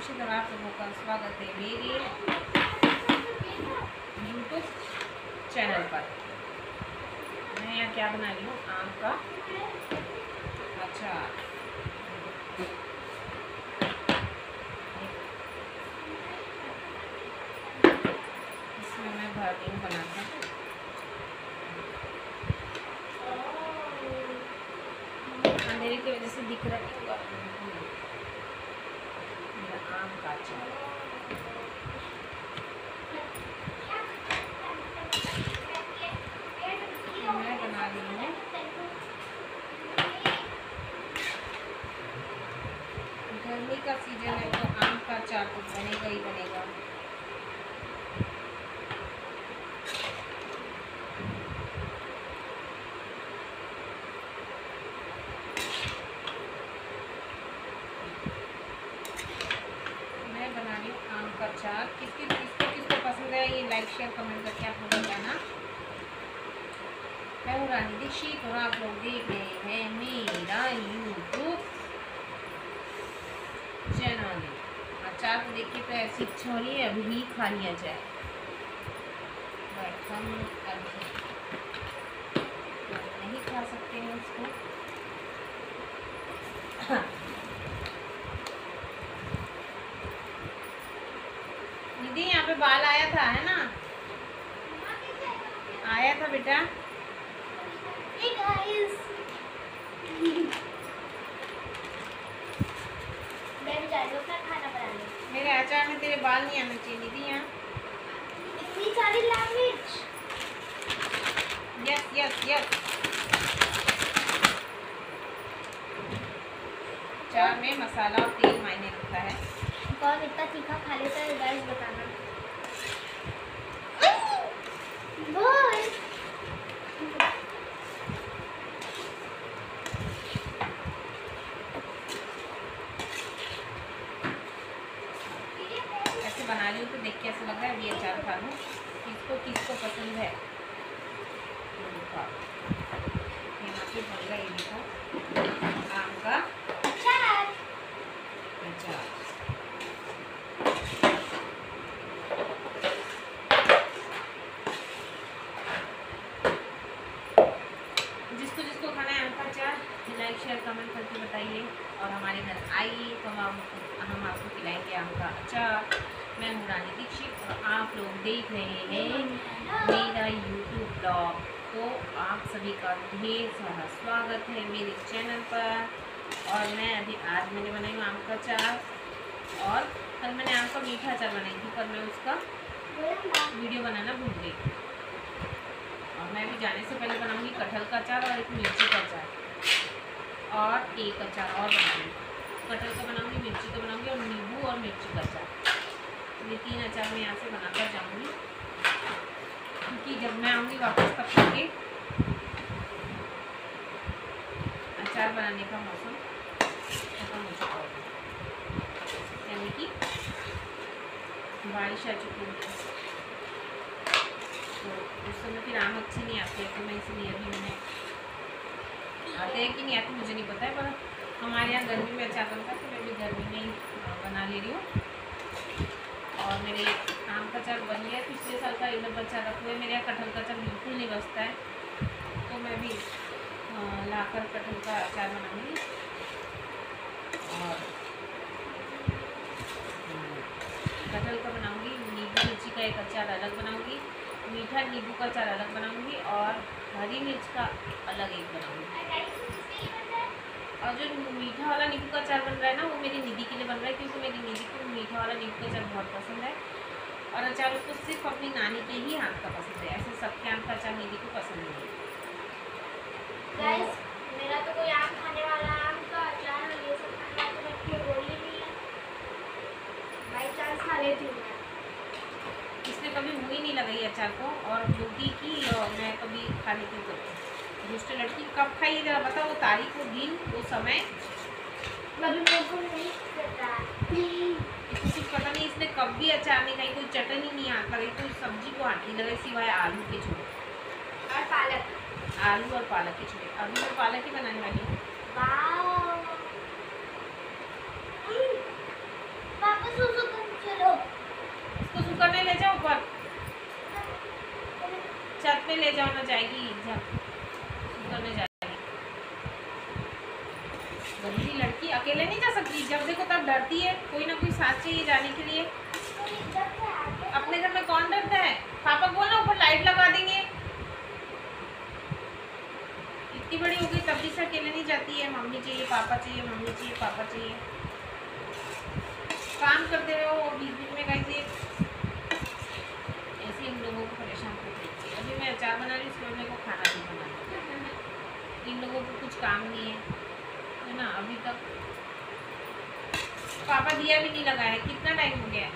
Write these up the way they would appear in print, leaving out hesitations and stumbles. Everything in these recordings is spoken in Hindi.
दीक्षित और आप लोगों का स्वागत है मेरे यूट्यूब चैनल पर। मैं यहाँ क्या बना रही हूँ, आम का अचार। इसमें मैं भर रही हूँ बनाकर। अंधेरे की वजह से दिख रहा नहीं होगा मेरा आम का अचार। मैं बना रही हूँ गर्मी का सीजन है तो आम का अचार तो बनेगा ही बनेगा। मैं बना रही हूँ आम का अचार। किसको पसंद है ये लाइक शेयर कमेंट करके आप लोग बताना। मैं हूँ रानी दीक्षित और आप लोग देख रहे हैं मेरा यूट्यूब चैनल। अचार को देखिए तो ऐसी इच्छा हो रही है अभी ही खा लिया जाए, बट हम अभी नहीं खा सकते हैं इसको। दीदी यहाँ पे बाल आया था, है ना? आया था बेटा। Hey guys. मैं भी जा रही हूँ अपना खाना बनाने। मेरे अचार में तेरे बाल नहीं आने चाहिए दीदी। यहाँ इतनी सारी लैंग्वेज। Yes yes yes. अचार में मसाला और तेल मायने रखता है। कौन इतना तीखा खा लेता है गाइस बताना। बोल। ऐसे बना रही हूँ तो देख के ऐसा लग रहा है अभी अचार खा लूँ। किसको पसंद है यहाँ पे बन रहा है। ये देखो आम का अचार। अचार। जिसको खाना है आम का अचार लाइक शेयर कमेंट करके बताइए और हमारे घर आइए तो हम आपको खिलाएंगे आम का अचार। मैं हूँ रानी दीक्षित और आप लोग देख रहे हैं मेरा यूट्यूब ब्लॉग। तो आप सभी का ढेर सारा स्वागत है मेरे चैनल पर। और मैं आज मैंने बनाई हूँ आम का अचार और कल मैंने आम का मीठा अचार बनाई थी, पर मैं उसका वीडियो बनाना भूल गई। और मैं भी जाने से पहले बनाऊंगी कटहल का अचार और एक मिर्ची का अचार और एक अचार और बनाऊंगी। कटहल का बनाऊंगी, मिर्ची का बनाऊंगी और नींबू और मिर्ची का अचार। ये 3 अचार मैं यहाँ से बनाकर जाऊंगी क्योंकि जब मैं आऊँगी वापस तब तक के अचार बनाने का मौसम खत्म हो चुका होगा, यानी कि बारिश आ चुकी है। तो उस समय फिर आम अच्छी नहीं आती है, तो मैं इसलिए अभी मैंने आते हैं कि नहीं आते मुझे नहीं पता है, पर हमारे यहाँ गर्मी में अचार बनता है तो मैं भी गर्मी में ही बना ले रही हूँ। और मेरे आम का अचार बन गया। पिछले साल का एक डब्बा अचार रखा हुआ है। मेरे यहाँ कटहल का अचार बिल्कुल नहीं बचता है, तो मैं भी लाकर कटहल का अचार बनाऊंगी और कटहल का बनाऊंगी। नींबू मिर्ची का एक अचार अलग बनाऊंगी, मीठा नींबू का अचार अलग बनाऊंगी और हरी मिर्च का अलग एक बनाऊंगी। और जो मीठा वाला नींबू का अचार बन रहा है ना, वो मेरी निधि के लिए बन रहा है क्योंकि मेरी निधि को मीठा वाला नींबू का अचार बहुत पसंद है और अचार उसको सिर्फ अपनी नानी के ही हाथ का पसंद है। ऐसे सबके हाथ का अचार निधि को पसंद नहीं है। गाइस मेरा तो कोई आम खाने वाला आम का अचार और ये सब खाने वाला तो मैं क्यों बोल ही नहीं है। बाई चांस खा लेती हूँ मैं। इसने कभी मुँह ही नहीं लगाई अचार को और बोलती कि मैं कभी खा लेती तो दूसरी लड़की कब खाइए जरा बताओ, वो तारीख, वो दिन, वो समय कभी मेरे को नहीं पता। इसको कुछ पता नहीं। इसने कब भी अचार नहीं खाई, कोई चटनी नहीं हाथ लगाई, कोई सब्जी को हाथ नहीं लगाई सिवाय आलू के छोड़े और पालक। आलू और पालक के छोड़े। अभी मैं पालक ही बनाने वाली हूँ। वाओ। वापस ले जाओ ना, जाएगी करने जाएगी। गंदी लड़की अकेले नहीं जा सकती, जब देखो तब डरती है, कोई ना कोई साथ चाहिए जाने के लिए। अपने घर में कौन डरता है? पापा बोलना ऊपर लाइट लगा देंगे। इतनी बड़ी हो गई तब भी से अकेले नहीं जाती है, मम्मी चाहिए पापा चाहिए, मम्मी चाहिए पापा चाहिए। काम करते रहो बीच बीच में कैसे ऐसे इन लोगों को परेशान करती है। अभी मैं अचार बना रही हूँ, इसमें मेरे को खाना नहीं बनाना। इन लोगों को कुछ काम नहीं है ना अभी तक। पापा दिया भी नहीं लगा है, कितना टाइम हो गया है।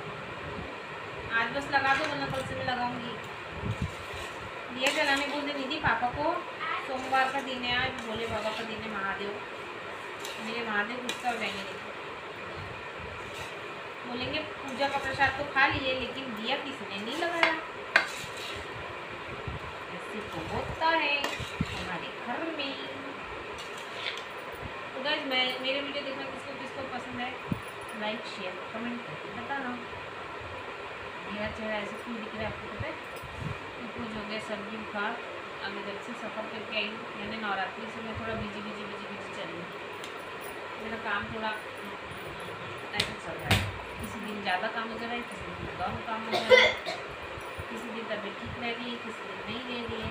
आज बस लगा दो, वरना कल से मैं लगाऊंगी। दिया जलाने बोल दे निधि पापा को। सोमवार का दिन है आज, भोले बाबा का दिन है, महादेव, मेरे महादेव गुस्सा हो जाएंगे। देखो बोलेंगे पूजा का प्रसाद तो खा लिए, लेकिन दिया किसने नहीं लगाया। ऐसे तो होता है हमारे घर में। तो गाइस मेरे वीडियो देखना किसको किसको पसंद है, लाइक शेयर कमेंट करके बताना। मेरा चेहरा ऐसे क्यों दिख रहा है आपको पता है? कुछ हो गया सर्दी बुखार। अभी जब से सफ़र करके आई मैंने नवरात्रि से मैं थोड़ा बिजी चल रही हूँ। मेरा काम थोड़ा ऐसा चल रहा है, किसी दिन ज़्यादा काम हो जा रहा है, किसी दिन कम काम हो जा रहा है, किसी दिन तबीयत ठीक रह रही है, किसी दिन नहीं रह रही है।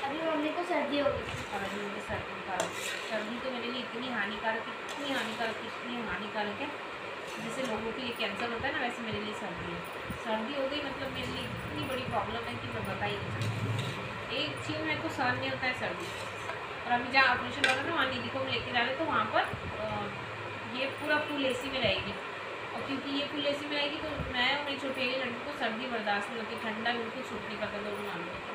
अभी मम्मी को सर्दी हो गई और अभी मुझे सर्दी बुखार। सर्दी तो मेरे लिए इतनी हानिकारक है, इतनी हानिकारक है। जैसे लोगों के लिए कैंसर होता है ना, वैसे मेरे लिए सर्दी है। सर्दी हो गई मतलब मेरे लिए इतनी बड़ी प्रॉब्लम है कि मैं बता ही नहीं सकती। एक चीज़ मेरे को सहन नहीं होता है सर्दी। और अभी जहाँ ऑपरेशन हो रहा है ना, वहाँ निधि को लेके जा रहे, तो वहाँ पर ये पूरा फुल AC में रहेगी। और क्योंकि ये फुल AC में रहेगी तो मैं और मेरी छोटी लड़की को सर्दी बर्दाश्त नहीं होती, ठंडा बिल्कुल छूट नहीं करता दोनों मामलों को।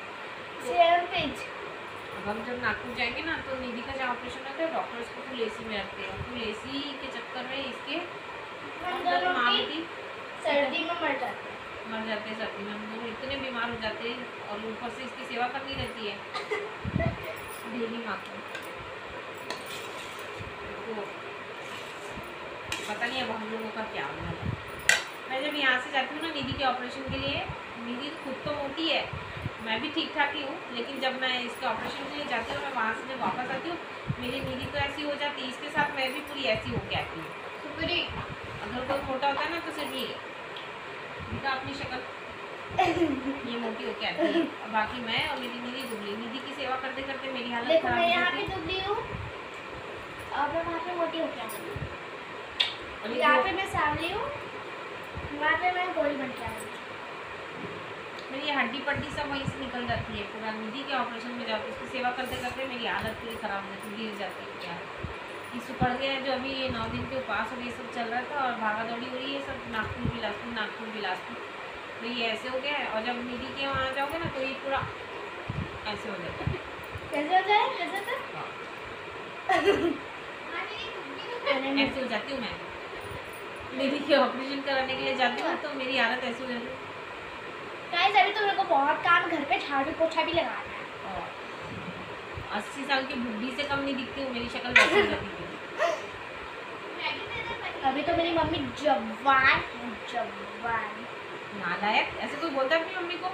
अब हम जब नागपुर जाएंगे ना, तो निधि का जहाँ ऑपरेशन होता है डॉक्टर्स को फुल AC में रखते हैं। फुल AC के चक्कर में इसके माँ बेटी सर्दी में मर जाते हैं। सर्दी में। हम दोनों इतने बीमार हो जाते हैं, और ऊपर से इसकी सेवा करनी रहती है डेली माँ को। तो पता नहीं अब हम लोगों का क्या होना है। मैं जब यहाँ से जाती हूँ ना निधि के ऑपरेशन के लिए, निधि खुद तो मोटी है, मैं भी ठीक ठाक ही हूँ, लेकिन जब मैं इसके ऑपरेशन के लिए जाती हूँ, मैं वहाँ से जब वापस आती हूँ, मेरी निधि तो ऐसी हो जाती है, इसके साथ मैं भी पूरी ऐसी होके आती हूँ। अगर कोई मोटा होता है ना तो सिर्फ ये दिखा अपनी शक्ल, ये मोटी होके आती है। और बाकी मैं और मेरी निधि दुबली। निधि की सेवा करते करते मेरी हालत देखो खराब मैं हो यहाँ जाती पे है। दुबली हूँ और मैं वहाँ पे मोटी हो गया। और यहाँ पे मैं सांवली हूँ, वहाँ पे मैं गोरी बन के आई। मेरी हड्डी पट्टी सब वहीं से निकल जाती है पूरा। निधि के ऑपरेशन में जाती है, उसकी सेवा करते करते मेरी हालत पूरी ख़राब हो जाती है, गिर जाती है क्या। ये सुखड़ गया जो अभी ये 9 दिन के उपास और ये सब चल रहा था, और भागा दौड़ी हो रही है सब, नागपुर बिलासपुर। तो ये ऐसे हो गया है। और जब निधि के वहाँ जाओगे ना तो ये पूरा ऐसे हो जाता है। कैसे हो जाए? कैसे होता है? ऐसे हो जाती हूँ मैं। निधि के ऑपरेशन कराने के लिए जाती हूँ तो मेरी हालत ऐसी हो जाती है। गाइस अभी तो मेरे को बहुत काम, घर पे झाड़ू पोछा भी लगाना है। और 80 साल की बुढ़ी से कम नहीं दिखती हूँ, मेरी शक्ल वैसी हो जाती है। अभी तो मेरी मम्मी जवान है, जवान। नालायक, ऐसे कोई बोलता है अपनी मम्मी को?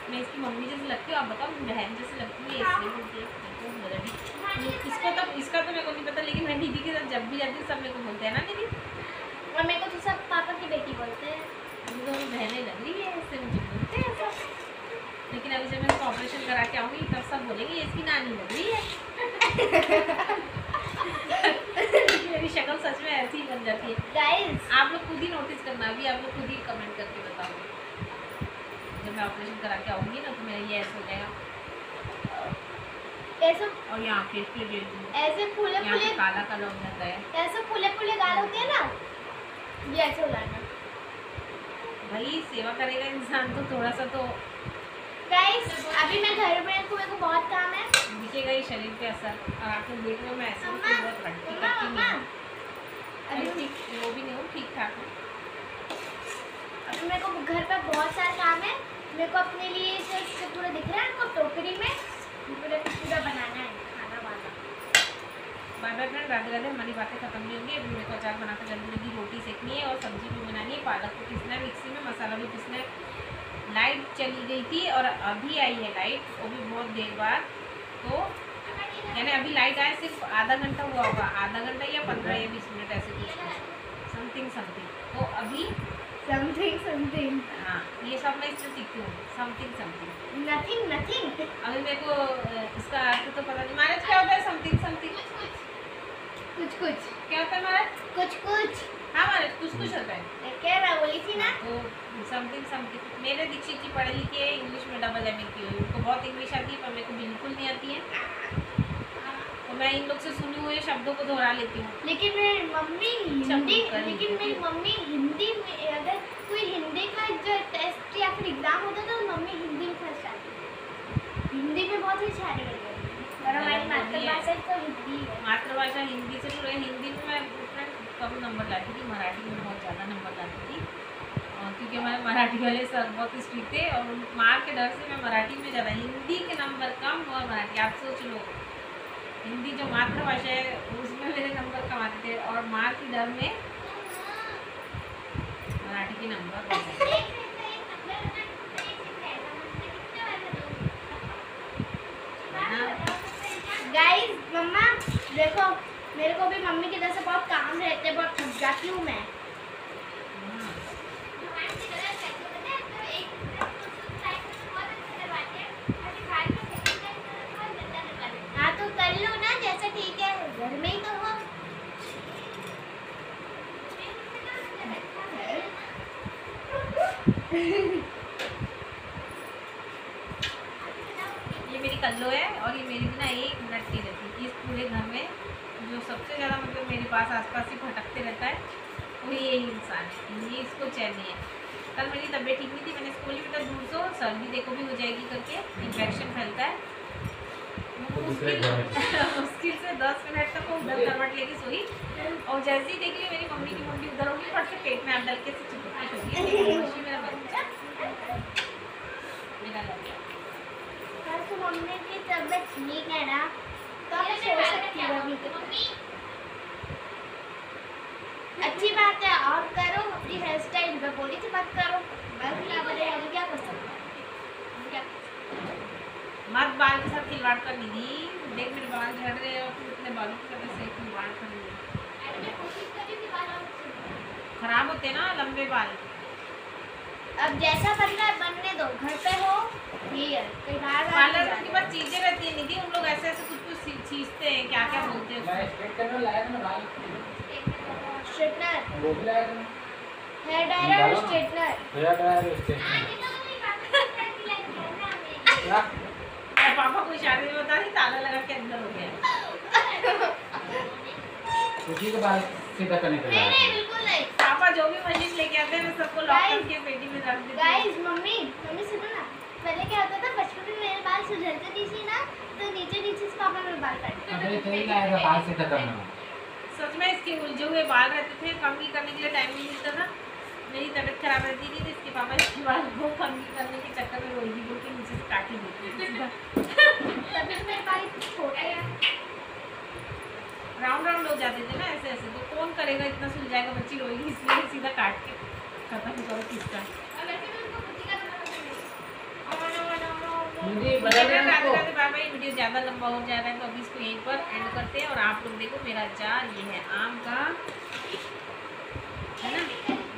मैं इसकी मम्मी जैसे लगती हूँ, आप बताओ बहन जैसे लगती है, इसलिए बोलती है। इसको तो इसका तो मेरे को नहीं पता, लेकिन मैं निधि के साथ जब भी जाती हूँ सब मेरे को बोलते हैं ना निधि। और मेरे को तो सब पापा की बेटी बोलते हैं। अभी तो हमें बहनें लग रही है, इससे मुझे बोलते हैं सब। लेकिन अभी जब मैं इसको ऑपरेशन करा के आऊँगी तब सब बोलेंगे ये इसकी नानी लग रही है। मेरी शक्ल सच में ऐसी ही बन जाती है। गाइस आप लोग खुद ही नोटिस करना, अभी आप लोग खुद ही कमेंट करके बताओगे। जब मैं ऑपरेशन करा के आऊँगी ना तो मेरा ये ऐसा हो जाएगा, ऐसे और यहाँ पे ऐसे फूले फूले काला काला हो जाता है। ऐसे फूले फूले गाल होते हैं ना, ये ऐसे हो जाएगा। भाई सेवा करेगा इंसान तो थोड़ा सा तो गाइस अभी मैं घर में हूँ, मेरे को बहुत काम है। दिखेगा ही शरीर पे असर। और आप लोग देख रहे हो मैं ऐसे भी मम्मा, बहुत हड्डी मम्मा, कट्टी नहीं हूँ। अभी अभी ठीक वो भी नहीं हूँ, ठीक ठाक हूँ। अभी मेरे को घर पे बहुत सारा काम है। मेरे को अपने लिए से पूरा दिख रहा है, आपको टोकरी में पूरा बनाना है खाना वाना। Bye bye bye friend, Radhe Radhe. हमारी बातें खत्म नहीं होंगी। अभी मेरे को अचार बनाकर जल्दी जल्दी रोटी सेकनी है और सब्जी भी बनानी है। पालक को पीसना है मिक्सी में, मसाला भी पीसना है। लाइट चली गई थी और अभी आई है लाइट, वो भी बहुत देर बाद। तो यानी अभी लाइट आए सिर्फ आधा घंटा हुआ होगा, आधा घंटा या 15 या 20 मिनट ऐसे कुछ समथिंग। तो अभी समथिंग हाँ, ये सब मैं इससे सीखती हूँ, समथिंग। नथिंग अभी मेरे को इसका अर्थ तो पता नहीं। महाराज क्या होता है समथिंग? कुछ क्या होता है महाराज? कुछ हाँ महाराज, कुछ होता है। क्या मैं बोली थी ना? तो समथिंग। मेरे दीक्षित जी पढ़े लिखे हैं, इंग्लिश में डबल MA की हुई, उनको बहुत इंग्लिश आती है पर मेरे को बिल्कुल नहीं आती है। तो मैं इन लोग से सुनी हुए शब्दों को दोहरा लेती हूँ। लेकिन मेरी मम्मी हिंदी में, अगर कोई हिंदी का जो टेस्ट या फिर एग्जाम होता है तो मम्मी हिंदी में फर्स्ट आती है। हिंदी में बहुत ही सारे और हमारी मातृभाषा तो हिंदी है। मातृभाषा हिंदी से पूरे हिंदी में मैं कम नंबर लाती थी, मराठी में बहुत ज़्यादा नंबर लाती थी। क्योंकि हमारे मराठी वाले सर बहुत स्ट्रिक्ट थे और मार के डर से मैं मराठी में ज़्यादा, हिंदी के नंबर कम और मराठी। आप सोच लो, हिंदी जो मातृभाषा है उसमें मेरे नंबर कम आते थे और मार के डर में मराठी के नंबर गाइस मम्मा देखो, मेरे को भी मम्मी की तरह से बहुत काम रहते हैं, बहुत थक जाती हूँ मैं। हाँ तो कर लो ना, जैसा ठीक है, घर में ही तो हो। ये मेरी कल्लो है और ये मेरी बिना 1 मिनट नहीं रहती। इस पूरे घर में जो सबसे ज़्यादा मतलब मेरे पास आसपास ही भटकते रहता है वो यही इंसान है। ये इसको चैन नहीं है। कल मेरी तबीयत ठीक नहीं थी, मैंने स्कूल में दूर से सर्दी देखो भी हो जाएगी करके, इन्फेक्शन फैलता है। मुश्किल से 10 मिनट तक वो उधर करवट लेके सोई और जैसे ही देखी मेरी मम्मी की मुंडी उधर होगी, फट से पेट में आप डल के चुपके सोई। मेरा बच्चा मेरा लग गया। तो मम्मी की तबीयत ठीक है ना, तो आप सो सकती हो अभी तो। अच्छी बात है, और करो अपनी हेयर स्टाइल में, बोली थी मत करो, बस ना बने, अभी क्या कर सकते हैं? मत बाल के साथ खिलवाड़ कर ली। देख मेरे बाल झड़ रहे हैं और फिर इतने बालों के साथ ऐसे खिलवाड़ कर ली। खराब होते ना लंबे बाल। अब जैसा बनना है बनने दो, घर पे हो हियर, कोई बाहर पार्लर के पास चीजें रहती है निधि, उन लोग ऐसे ऐसे कुछ खींचते हैं, क्या क्या बोलते हैं उसको? स्ट्रेटनर, हेयर ड्रायर और स्ट्रेटनर। और पापा को इशारे में बता रही, ताला लगा के अंदर हो गया। उसी के बाद सीधा करने के बाद नहीं बिल्कुल नहीं। पापा जो भी मशीन लेके आते हैं मैं सबको लॉक करके पेटी में रख देती हूँ। गाइस मम्मी सुनो ना, पहले क्या होता था, बचपन में मेरे बाल सुझलते थी ना, तो नीचे से पापा मेरे बाल काटते थे। अबे सही लाएगा बाल सीधा करना। सच में इसके उलझे हुए बाल रहते थे, कंघी करने के लिए टाइम नहीं मिलता था। मेरी तबीयत खराब रहती थी तो इसके पापा इसके बाल को कंघी करने के चक्कर में रोई बोल के नीचे से काट ही देती थी। तभी मेरे बाल छोटे हैं, राउंड हो जाते थे ना ऐसे ऐसे, तो कौन करेगा, इतना सुल जाएगा, बच्ची रोएगी, इसलिए सीधा काट के खत्म करो किसका। मुझे बदल रहा है इसको। बाबा ये वीडियो ज़्यादा लंबा हो जा रहा है तो अभी इसको यहीं पर एंड करते हैं। और आप लोग देखो मेरा अचार ये है आम का, है ना।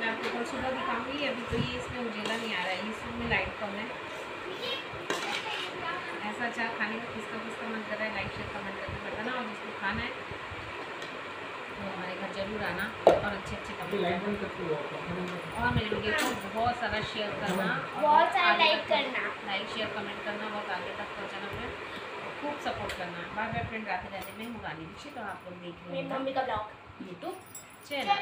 मैं आपको कल सुबह दिखाऊंगी। अभी तो ये इसमें उजेला नहीं आ रहा है, इसमें लाइट कम है। ऐसा अचार खाने का किसका मन कर रहा है, लाइक शेयर कमेंट करके बताना। और जिसको खाना है तो हमारे घर जरूर आना और अच्छे कमेंट करना और मेरे वीडियो को बहुत सारा शेयर करना, बहुत सारा लाइक करना, लाइक शेयर कमेंट करना, बहुत आगे तक पहुँचाना फ्रेंड, खूब सपोर्ट करना। Bye bye friend, Radhe Radhe. मैं हूँ रानी दीक्षित और आप लोग देख रहे मेरी हैं मम्मी का ब्लॉग यूट्यूब चैनल।